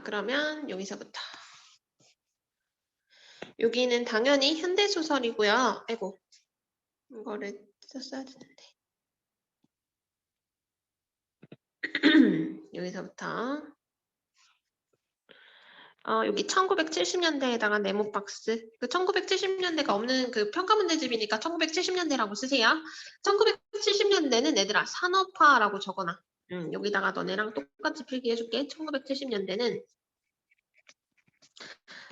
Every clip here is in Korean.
그러면 여기서부터. 여기는 당연히 현대소설이고요. 아이고, 이거를 썼어야 되는데. 여기서부터. 여기 1970년대에다가 네모박스. 그 1970년대가 없는 그 평가문제집이니까 1970년대라고 쓰세요. 1970년대는 얘들아 산업화라고 적어놔. 여기다가 너네랑 똑같이 필기해줄게. 1970년대는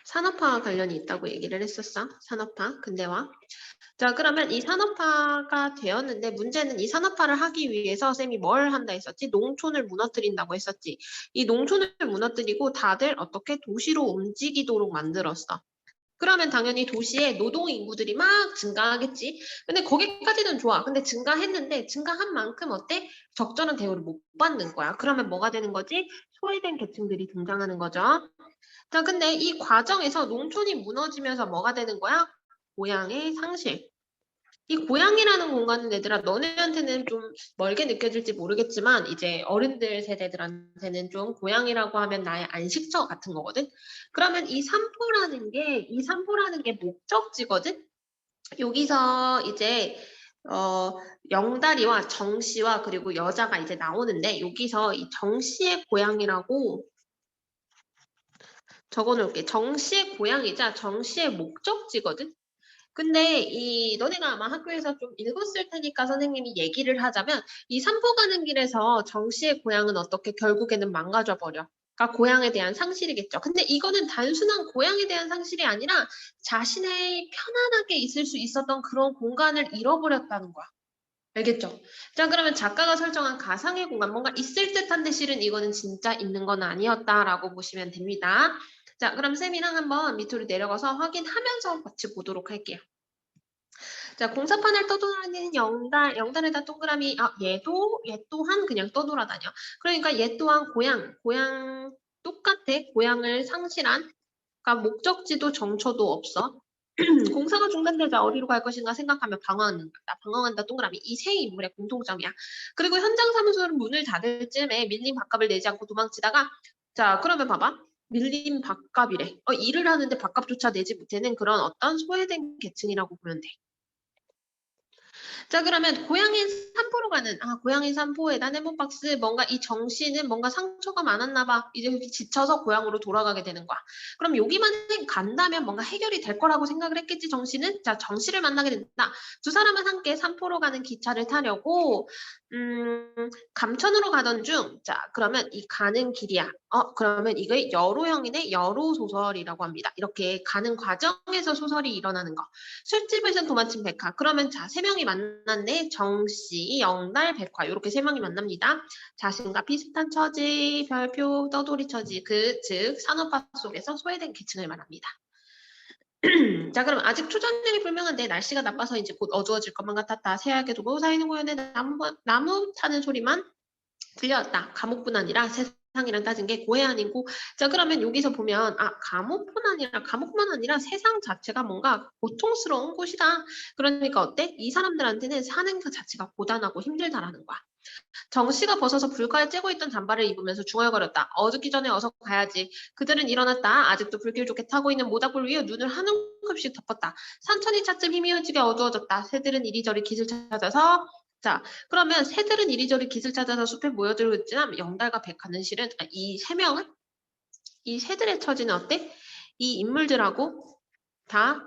산업화와 관련이 있다고 얘기를 했었어. 산업화, 근대화. 자, 그러면 이 산업화가 되었는데 문제는 이 산업화를 하기 위해서 쌤이 뭘 한다 했었지? 농촌을 무너뜨린다고 했었지. 이 농촌을 무너뜨리고 다들 어떻게 도시로 움직이도록 만들었어. 그러면 당연히 도시에 노동 인구들이 막 증가하겠지. 근데 거기까지는 좋아. 근데 증가했는데 증가한 만큼 어때? 적절한 대우를 못 받는 거야. 그러면 뭐가 되는 거지? 소외된 계층들이 등장하는 거죠. 자, 근데 이 과정에서 농촌이 무너지면서 뭐가 되는 거야? 고향의 상실. 이 고향이라는 공간은 얘들아 너네한테는 좀 멀게 느껴질지 모르겠지만 이제 어른들 세대들한테는 좀 고향이라고 하면 나의 안식처 같은 거거든. 그러면 이 산포라는 게 목적지거든. 여기서 이제 영다리와 정씨와 그리고 여자가 이제 나오는데 여기서 이 정씨의 고향이라고 적어놓을게. 정씨의 고향이자 정씨의 목적지거든. 근데 너네가 아마 학교에서 좀 읽었을 테니까 선생님이 얘기를 하자면 이 산포 가는 길에서 정씨의 고향은 어떻게 결국에는 망가져 버려. 그러니까 고향에 대한 상실이겠죠. 근데 이거는 단순한 고향에 대한 상실이 아니라 자신의 편안하게 있을 수 있었던 그런 공간을 잃어버렸다는 거야. 알겠죠? 자, 그러면 작가가 설정한 가상의 공간, 뭔가 있을 듯한데 실은 이거는 진짜 있는 건 아니었다라고 보시면 됩니다. 자, 그럼 쌤이랑 한번 밑으로 내려가서 확인하면서 같이 보도록 할게요. 자, 공사판을 떠돌아다니는 영달에다 동그라미, 얘 또한 그냥 떠돌아다녀. 그러니까 얘 또한 고향 똑같아. 고향을 상실한, 그러니까 목적지도 정처도 없어. 공사가 중단되자 어디로 갈 것인가 생각하며 방황한다 동그라미. 이 세 인물의 공통점이야. 그리고 현장 사무소는 문을 닫을 즈음에 밀린 밥값을 내지 않고 도망치다가 자, 그러면 봐봐. 밀린 밥값이래. 일을 하는데 밥값조차 내지 못하는 그런 어떤 소외된 계층이라고 보면 돼. 자, 그러면 고양이 산보로 가는, 고양이 산보에다 네모박스, 뭔가 이 정씨는 뭔가 상처가 많았나 봐. 이제 지쳐서 고향으로 돌아가게 되는 거야. 그럼 여기만 간다면 뭔가 해결이 될 거라고 생각을 했겠지, 정씨는? 자, 정씨를 만나게 된다. 두 사람은 함께 산포로 가는 기차를 타려고, 감천으로 가던 중, 자, 그러면 이 가는 길이야. 그러면 이게 여로형이네, 여로소설이라고 합니다. 이렇게 가는 과정에서 소설이 일어나는 거. 술집에서 도마침 백화. 그러면 자, 세 명이 만났네. 정씨, 영달, 백화. 이렇게 세 명이 만납니다. 자신과 비슷한 처지, 별표, 떠돌이 처지, 즉 산업화 속에서 소외된 계층을 말합니다. 자, 그럼 아직 초저녁이 불명한데 날씨가 나빠서 이제 곧 어두워질 것만 같았다. 새하얗게 두고 사이는 고연에 나무 타는 소리만 들려왔다. 감옥뿐 아니라 세상이란 따진 게 고해 아니고. 자, 그러면 여기서 보면 감옥뿐만 아니라 세상 자체가 뭔가 고통스러운 곳이다. 그러니까 어때? 이 사람들한테는 사는 그 자체가 고단하고 힘들다라는 거야. 정씨가 벗어서 불가에 쬐고 있던 잠바를 입으면서 중얼거렸다. 어둡기 전에 어서 가야지. 그들은 일어났다. 아직도 불길 좋게 타고 있는 모닥불 위에 눈을 한 움큼씩 덮었다. 산천이 차츰 희미해지게 어두워졌다. 새들은 이리저리 깃을 찾아서 자, 그러면 새들은 이리저리 깃을 찾아서 숲에 모여들고 있지만 영달과 백화는 실은 이 세 명은 이 새들의 처지는 어때? 이 인물들하고 다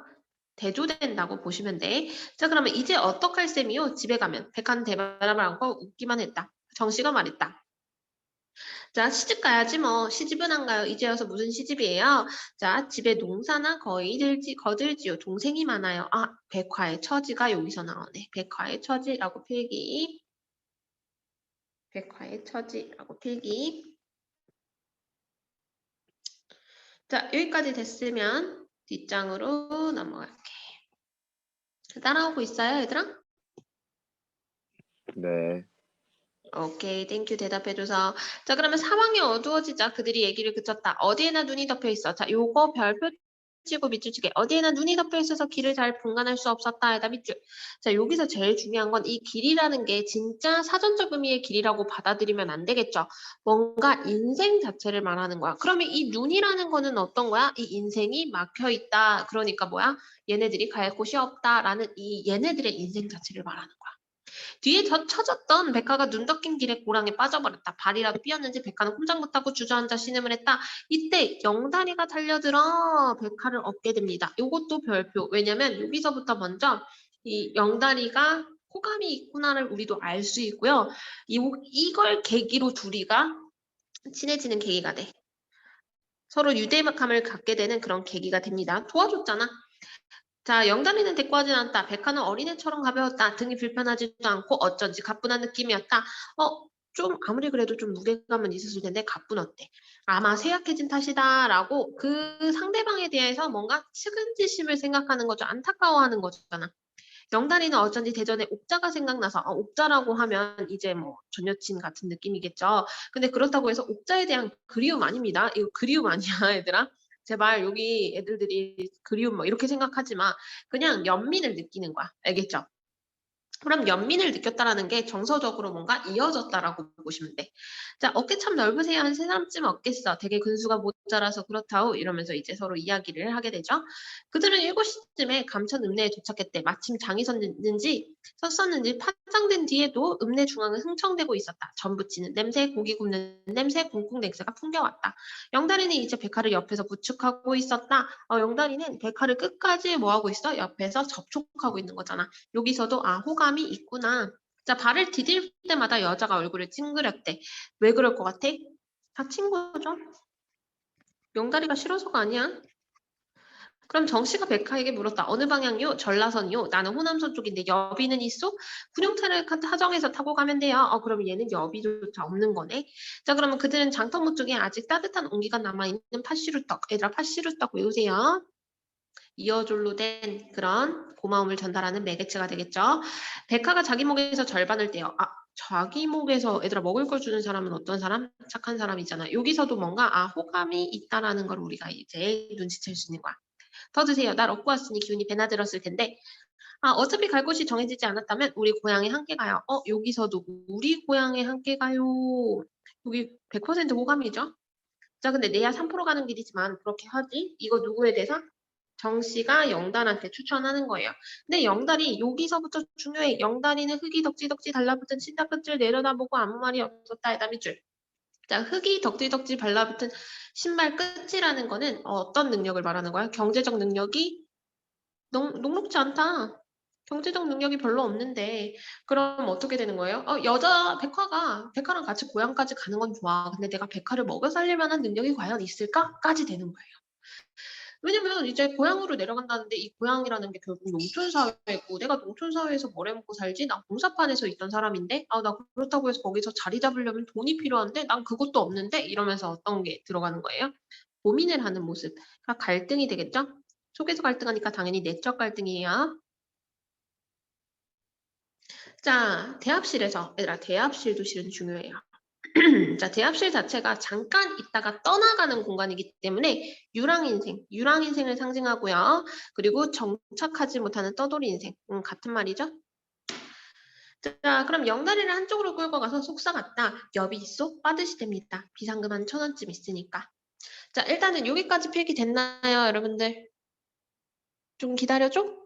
대조된다고 보시면 돼. 자, 그러면 이제 어떡할 셈이요? 집에 가면 백화는 대바람을 안고 웃기만 했다. 정씨가 말했다. 자, 시집 가야지 뭐. 시집은 안 가요. 이제 와서 무슨 시집이에요? 자, 집에 농사나 거들지요. 동생이 많아요. 백화의 처지가 여기서 나오네. 백화의 처지라고 필기. 백화의 처지라고 필기. 자, 여기까지 됐으면 뒷장으로 넘어갈게. 따라오고 있어요, 얘들아? 네. 오케이, 땡큐 대답해줘서. 자, 그러면 상황이 어두워지자 그들이 얘기를 그쳤다. 어디에나 눈이 덮여 있어. 자, 요거 별표 치고 밑줄 치게. 어디에나 눈이 덮여 있어서 길을 잘 분간할 수 없었다. 에다 밑줄. 자, 여기서 제일 중요한 건 이 길이라는 게 진짜 사전적 의미의 길이라고 받아들이면 안 되겠죠. 뭔가 인생 자체를 말하는 거야. 그러면 이 눈이라는 거는 어떤 거야? 이 인생이 막혀 있다. 그러니까 뭐야? 얘네들이 갈 곳이 없다라는 이 얘네들의 인생 자체를 말하는 거야. 뒤에 쳐졌던 백화가 눈 덮인 길에 고랑에 빠져버렸다. 발이라도 삐었는지 백화는 꼼짝 못하고 주저앉아 신음을 했다. 이때 영다리가 달려들어 백화를 얻게 됩니다. 이것도 별표. 왜냐면 여기서부터 먼저 이 영다리가 호감이 있구나를 우리도 알 수 있고요. 이걸 계기로 둘이가 친해지는 계기가 돼. 서로 유대감을 갖게 되는 그런 계기가 됩니다. 도와줬잖아. 자, 영단이는 대꾸하진 않았다. 백화는 어린애처럼 가벼웠다. 등이 불편하지도 않고 어쩐지 가뿐한 느낌이었다. 좀 아무리 그래도 좀 무게감은 있었을 텐데 가뿐 어때? 아마 쇠약해진 탓이다 라고 그 상대방에 대해서 뭔가 측은지심을 생각하는 거죠. 안타까워하는 거잖아. 영단이는 어쩐지 대전에 옥자가 생각나서 옥자라고 하면 이제 뭐 전 여친 같은 느낌이겠죠. 근데 그렇다고 해서 옥자에 대한 그리움 아닙니다. 이거 그리움 아니야 얘들아. 제발 여기 애들들이 그리움 뭐 이렇게 생각하지 마. 그냥 연민을 느끼는 거야. 알겠죠? 그럼 연민을 느꼈다라는 게 정서적으로 뭔가 이어졌다라고 보시면 돼. 자, 어깨 참 넓으세요. 한 세 사람쯤 없겠어. 되게 근수가 모자라서 그렇다오. 이러면서 이제 서로 이야기를 하게 되죠. 그들은 7시쯤에 감천 읍내에 도착했대. 마침 장이 섰었는지 파장된 뒤에도 읍내 중앙은 흥청대고 있었다. 전 부치는 냄새, 고기 굽는 냄새, 쿵쿵 냄새가 풍겨왔다. 영다리는 이제 백화를 옆에서 부축하고 있었다. 영다리는 백화를 끝까지 뭐하고 있어? 옆에서 접촉하고 있는 거잖아. 여기서도 호감이 있구나. 자, 발을 디딜 때마다 여자가 얼굴을 찡그렸대. 왜 그럴 것 같아? 다친 거죠. 영다리가 싫어서가 아니야. 그럼 정씨가 백화에게 물었다. 어느 방향이요? 전라선이요. 나는 호남선 쪽인데 여비는 있어? 군용차를 하정에서 타고 가면 돼요. 그럼 얘는 여비조차 없는 거네. 자, 그러면 그들은 장터무 쪽에 아직 따뜻한 온기가 남아있는 팥시루떡. 얘들아 팥시루떡 외우세요. 이어줄로 된 그런 고마움을 전달하는 매개체가 되겠죠. 백화가 자기 목에서 절반을 떼어 자기 목에서 얘들아 먹을 걸 주는 사람은 어떤 사람? 착한 사람이잖아. 여기서도 뭔가 호감이 있다라는 걸 우리가 이제 눈치챌 수 있는 거야. 더 드세요. 날 얻고 왔으니 기운이 배나 들었을 텐데 어차피 갈 곳이 정해지지 않았다면 우리 고향에 함께 가요. 여기서도 우리 고향에 함께 가요. 여기 100% 호감이죠. 자, 근데 내야 3% 가는 길이지만 그렇게 하지? 이거 누구에 대해서? 정 씨가 영달한테 추천하는 거예요. 근데 영달이 여기서부터 중요해. 영달이는 흙이 덕지덕지 달라붙은 신다 끝을 내려다보고 아무 말이 없었다. 해다 밑줄. 자, 흙이 덕지덕지 발라붙은 신발 끝이라는 거는 어떤 능력을 말하는 거야? 경제적 능력이 녹록지 않다. 경제적 능력이 별로 없는데 그럼 어떻게 되는 거예요? 여자 백화랑 같이 고향까지 가는 건 좋아. 근데 내가 백화를 먹여 살릴 만한 능력이 과연 있을까?까지 되는 거예요. 왜냐면 이제 고향으로 내려간다는데 이 고향이라는 게 결국 농촌 사회고 내가 농촌 사회에서 뭘 해먹고 살지? 나 공사판에서 있던 사람인데 나 그렇다고 해서 거기서 자리 잡으려면 돈이 필요한데 난 그것도 없는데 이러면서 어떤 게 들어가는 거예요? 고민을 하는 모습. 그러니까 갈등이 되겠죠? 속에서 갈등하니까 당연히 내적 갈등이에요. 자, 대합실에서 얘들아 대합실도 실은 중요해요. 자, 대합실 자체가 잠깐 있다가 떠나가는 공간이기 때문에 유랑인생을 상징하고요. 그리고 정착하지 못하는 떠돌이 인생, 같은 말이죠. 자, 그럼 영다리를 한쪽으로 끌고 가서 속삭았다. 여비 있어? 빠듯이 됩니다. 비상금 한 1,000원쯤 있으니까. 자, 일단은 여기까지 필기 됐나요, 여러분들? 좀 기다려줘?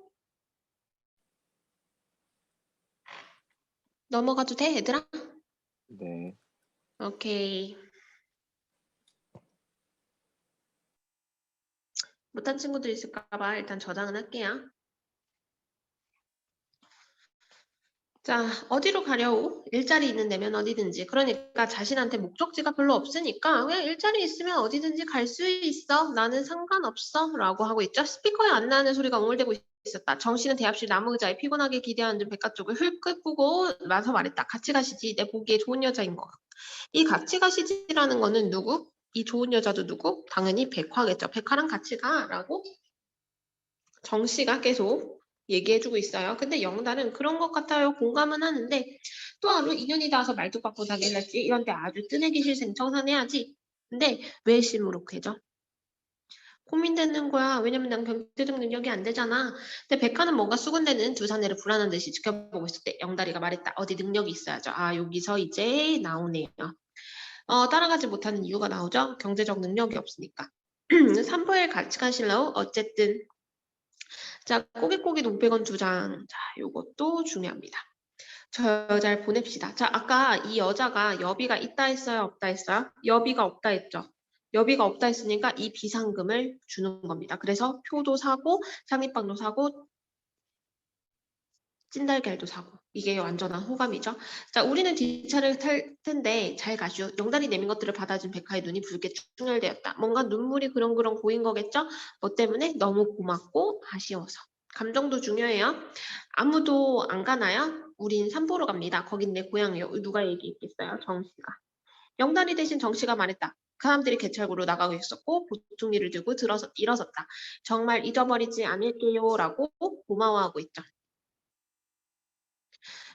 넘어가도 돼, 얘들아? 네. 오케이. 못한 친구들 있을까봐 일단 저장은 할게요. 자, 어디로 가려고? 일자리 있는 데면 어디든지. 그러니까 자신한테 목적지가 별로 없으니까 그냥 일자리 있으면 어디든지 갈 수 있어. 나는 상관없어. 라고 하고 있죠. 스피커에 안 나는 소리가 웅얼대고 있었다. 정 씨는 대합실 나무 의자에 피곤하게 기대하는 백가 쪽을 흘끗 보고 나서 말했다. 같이 가시지. 내 보기에 좋은 여자인 것 같아. 이 같이 가시지라는 거는 누구? 이 좋은 여자도 누구? 당연히 백화겠죠. 백화랑 같이 가라고 정 씨가 계속 얘기해주고 있어요. 근데 영달은 그런 것 같아요. 공감은 하는데 또 하루 인연이 닿아서 말뚝 박고 사귀었지. 이런데 아주 뜨내기 실생 청산해야지. 근데 왜 시무룩해져? 고민되는 거야. 왜냐면 난 경제적 능력이 안 되잖아. 근데 백화는 뭔가 수군대는 두 사내를 불안한 듯이 지켜보고 있을 때 영다리가 말했다. 어디 능력이 있어야죠. 아, 여기서 이제 나오네요. 따라가지 못하는 이유가 나오죠. 경제적 능력이 없으니까. 삼포엘 가치관 신라우 어쨌든 자 꼬깃꼬깃 500원 두 장. 자 요것도 중요합니다. 저 여자를 보냅시다. 자 아까 이 여자가 여비가 있다 했어요? 없다 했어요? 여비가 없다 했죠. 여비가 없다 했으니까 이 비상금을 주는 겁니다. 그래서 표도 사고 장립방도 사고 찐달걀도 사고 이게 완전한 호감이죠. 자 우리는 뒷차를 탈 텐데 잘 가슈. 영달이 내민 것들을 받아준 백화의 눈이 붉게 충혈되었다. 뭔가 눈물이 그렁그렁 고인 거겠죠. 뭐 때문에 너무 고맙고 아쉬워서. 감정도 중요해요. 아무도 안 가나요? 우린 산보러 갑니다. 거긴 내 고향이요. 누가 얘기했겠어요? 정씨가. 영달이 대신 정씨가 말했다. 그 사람들이 개찰구로 나가고 있었고 보충이를 들고 일어섰다. 정말 잊어버리지 않을게요 라고 고마워하고 있죠.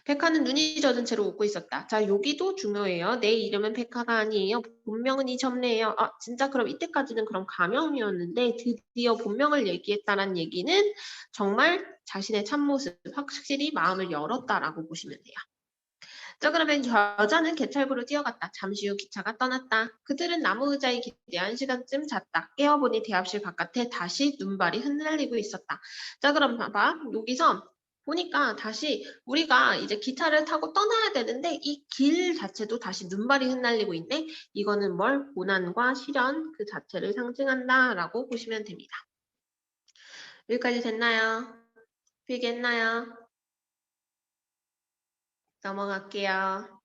백화는 눈이 젖은 채로 웃고 있었다. 자, 여기도 중요해요. 내 이름은 백화가 아니에요. 본명은 이점례예요. 아, 진짜 그럼 이때까지는 그럼 가명이었는데 드디어 본명을 얘기했다는 얘기는 정말 자신의 참모습, 확실히 마음을 열었다라고 보시면 돼요. 자, 그러면 여자는 개찰구로 뛰어갔다. 잠시 후 기차가 떠났다. 그들은 나무 의자에 기대 1시간쯤 잤다. 깨어보니 대합실 바깥에 다시 눈발이 흩날리고 있었다. 자, 그럼 봐봐. 여기서 보니까 다시 우리가 이제 기차를 타고 떠나야 되는데 이 길 자체도 다시 눈발이 흩날리고 있네. 이거는 뭘? 고난과 시련 그 자체를 상징한다라고 보시면 됩니다. 여기까지 됐나요? 필기했나요? 넘어갈게요.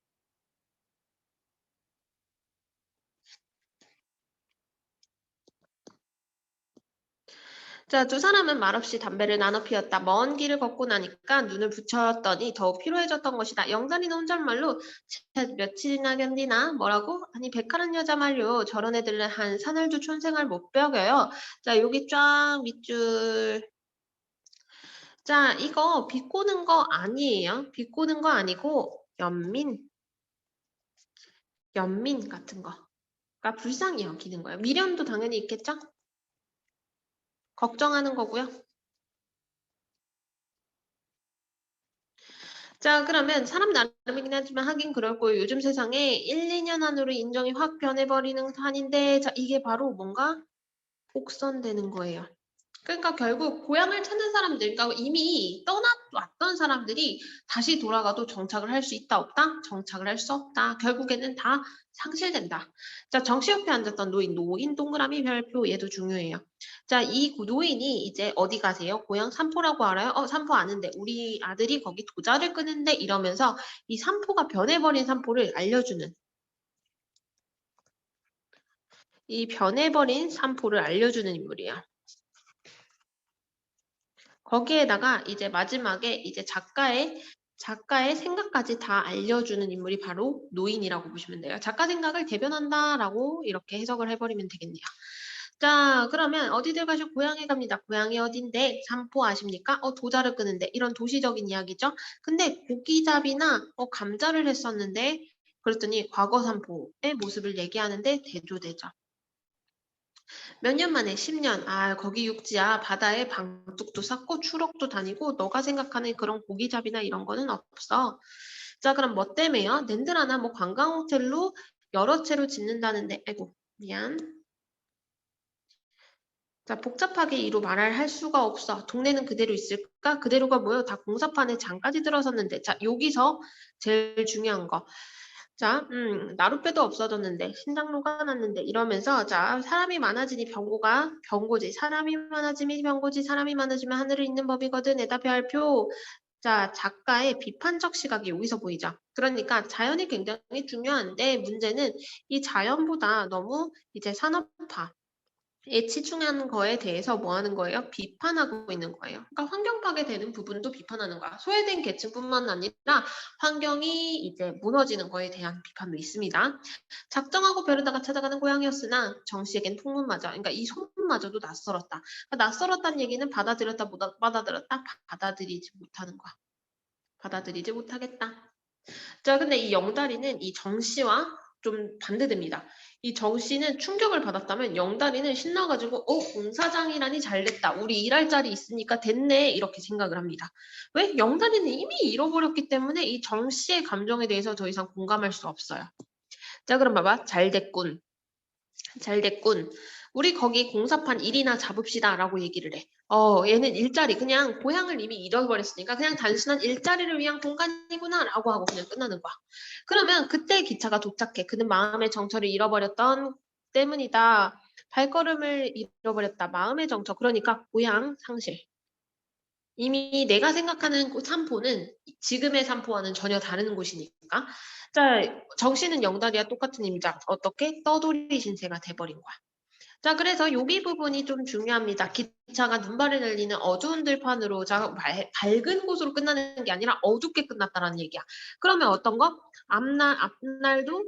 자, 두 사람은 말없이 담배를 나눠 피웠다. 먼 길을 걷고 나니까 눈을 붙였더니 더욱 피로해졌던 것이다. 영단이는 혼잣말로 며칠이나 견디나? 뭐라고? 아니 백하는 여자 말요. 저런 애들은 한 사늘도 촌생활 못 벽여요. 자, 여기 쫙 밑줄. 자, 이거 비꼬는 거 아니에요. 비꼬는 거 아니고 연민 같은 거. 그러니까 불쌍히 여기는 거예요. 미련도 당연히 있겠죠? 걱정하는 거고요. 자, 그러면 사람 나름이긴 하지만 하긴 그럴 거예요. 요즘 세상에 1, 2년 안으로 인정이 확 변해버리는 한인데, 자, 이게 바로 뭔가 복선되는 거예요. 그러니까 결국 고향을 찾는 사람들, 그러니까 이미 떠나왔던 사람들이 다시 돌아가도 정착을 할 수 있다, 없다? 정착을 할 수 없다. 결국에는 다 상실된다. 자, 정시 옆에 앉았던 노인 동그라미 별표, 얘도 중요해요. 자, 이 노인이 이제 어디 가세요? 고향 삼포라고 알아요? 삼포 아는데 우리 아들이 거기 도자를 끄는데 이러면서 이 삼포가 변해버린 삼포를 알려주는 이 변해버린 삼포를 알려주는 인물이에요. 거기에다가 이제 마지막에 이제 작가의 생각까지 다 알려주는 인물이 바로 노인이라고 보시면 돼요. 작가 생각을 대변한다라고 이렇게 해석을 해버리면 되겠네요. 자, 그러면 어디들 가시고 고향에 갑니다. 고향이 어딘데? 삼포 아십니까? 도자를 끄는데 이런 도시적인 이야기죠. 근데 고기잡이나 감자를 했었는데 그랬더니 과거 삼포의 모습을 얘기하는데 대조되죠. 몇 년 만에 10년. 아, 거기 육지야. 바다에 방둑도 쌓고 추럭도 다니고 너가 생각하는 그런 고기잡이나 이런 거는 없어. 자, 그럼 뭐 때문에요? 낸들 하나 뭐 관광 호텔로 여러 채로 짓는다는데 아이고 미안. 자, 복잡하게 이로 말할 할 수가 없어. 동네는 그대로 있을까? 그대로가 뭐요? 다 공사판에 장까지 들어섰는데. 자, 여기서 제일 중요한 거. 자, 나룻배도 없어졌는데, 신장로가 났는데, 이러면서, 자, 사람이 많아지니 병고지. 사람이 많아지니 병고지. 사람이 많아지면 하늘을 잇는 법이거든. 에다 별표. 자, 작가의 비판적 시각이 여기서 보이죠. 그러니까 자연이 굉장히 중요한데, 문제는 이 자연보다 너무 이제 산업화, 에 치중하는 거에 대해서 뭐 하는 거예요? 비판하고 있는 거예요. 그러니까 환경 파괴되는 부분도 비판하는 거야. 소외된 계층뿐만 아니라 환경이 이제 무너지는 거에 대한 비판도 있습니다. 작정하고 벼르다가 찾아가는 고향이었으나 정 씨에겐 풍문마저, 그러니까 이 소문마저도 낯설었다. 그러니까 낯설었다는 얘기는 받아들였다, 못 받아들였다, 받아들이지 못하는 거야. 받아들이지 못하겠다. 자, 근데 이 영다리는 이 정 씨와 좀 반대됩니다. 이 정씨는 충격을 받았다면 영다리는 신나가지고 공사장이라니 잘됐다. 우리 일할 자리 있으니까 됐네. 이렇게 생각을 합니다. 왜? 영다리는 이미 잃어버렸기 때문에 이 정씨의 감정에 대해서 더 이상 공감할 수 없어요. 자, 그럼 봐봐. 잘됐군. 잘됐군. 우리 거기 공사판 일이나 잡읍시다 라고 얘기를 해. 얘는 일자리 그냥 고향을 이미 잃어버렸으니까 그냥 단순한 일자리를 위한 공간이구나 라고 하고 그냥 끝나는 거야. 그러면 그때 기차가 도착해. 그는 마음의 정처를 잃어버렸던 때문이다. 발걸음을 잃어버렸다. 마음의 정처. 그러니까 고향 상실. 이미 내가 생각하는 삼포는 지금의 삼포와는 전혀 다른 곳이니까. 자, 정씨는 영다리와 똑같은 임자. 어떻게? 떠돌이 신세가 돼버린 거야. 자, 그래서 여기 부분이 좀 중요합니다. 기차가 눈발을 날리는 어두운 들판으로 밝은 곳으로 끝나는 게 아니라 어둡게 끝났다라는 얘기야. 그러면 어떤 거? 앞날도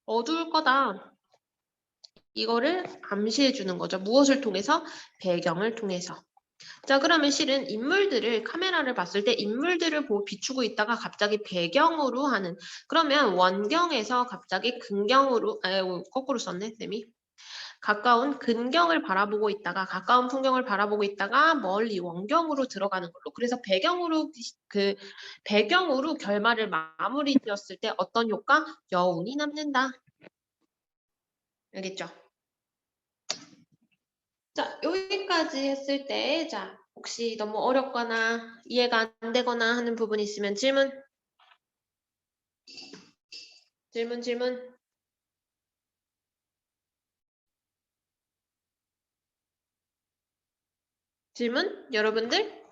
어두울 거다. 이거를 암시해 주는 거죠. 무엇을 통해서? 배경을 통해서. 자, 그러면 실은 인물들을 카메라를 봤을 때 인물들을 비추고 있다가 갑자기 배경으로 하는, 그러면 원경에서 갑자기 근경으로 거꾸로 썼네 쌤이. 가까운 근경을 바라보고 있다가 가까운 풍경을 바라보고 있다가 멀리 원경으로 들어가는 걸로. 그래서 배경으로 결말을 마무리 지었을 때 어떤 효과? 여운이 남는다. 알겠죠? 자, 여기까지 했을 때, 자, 혹시 너무 어렵거나 이해가 안 되거나 하는 부분 있으면 질문. 질문? 여러분들?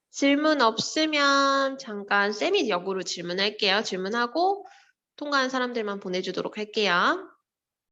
질문 없으면 잠깐 쌤이 역으로 질문할게요. 질문하고 통과한 사람들만 보내주도록 할게요.